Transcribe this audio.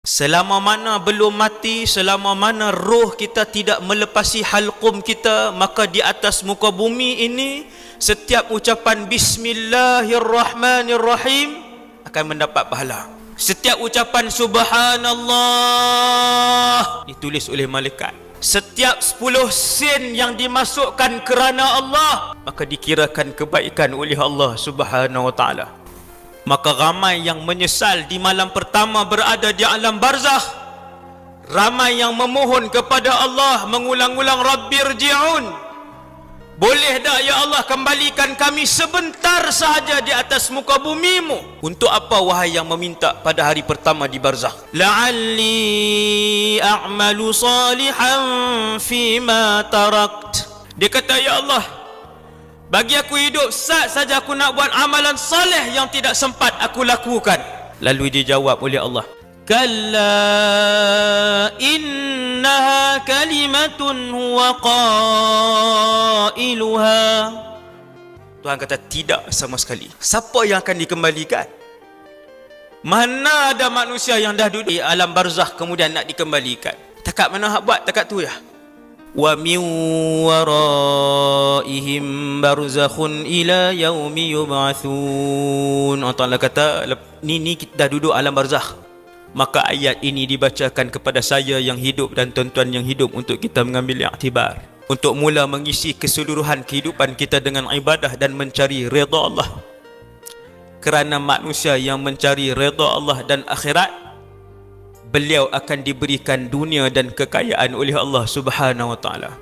Selama mana belum mati, selama mana roh kita tidak melepasi halqum kita, maka di atas muka bumi ini setiap ucapan Bismillahirrahmanirrahim akan mendapat pahala. Setiap ucapan Subhanallah ditulis oleh malaikat. Setiap 10 sen yang dimasukkan kerana Allah, maka dikirakan kebaikan oleh Allah Subhanahu wa taala. Maka ramai yang menyesal di malam pertama berada di alam barzakh. Ramai yang memohon kepada Allah mengulang-ulang, Rabbirji'un, boleh tak ya Allah kembalikan kami sebentar sahaja di atas muka bumimu. Untuk apa wahai yang meminta pada hari pertama di barzakh? La'alli a'malu salihan fima tarakt. Dia kata, ya Allah, bagi aku hidup saja aku nak buat amalan soleh yang tidak sempat aku lakukan. Lalu dijawab oleh Allah, kalla innaha kalimatun huwa qailuha. Tuhan kata tidak sama sekali. Siapa yang akan dikembalikan? Mana ada manusia yang dah duduk di alam barzakh kemudian nak dikembalikan? Takat mana hak buat takat tu ya. Wa min waraihim barzakhun ila yaumi yub'atsun. Allah Ta'ala kata, ni kita dah duduk alam barzakh, maka ayat ini dibacakan kepada saya yang hidup dan tuan-tuan yang hidup untuk kita mengambil iktibar, untuk mula mengisi keseluruhan kehidupan kita dengan ibadah dan mencari redha Allah. Kerana manusia yang mencari redha Allah dan akhirat, beliau akan diberikan dunia dan kekayaan oleh Allah Subhanahu wa taala.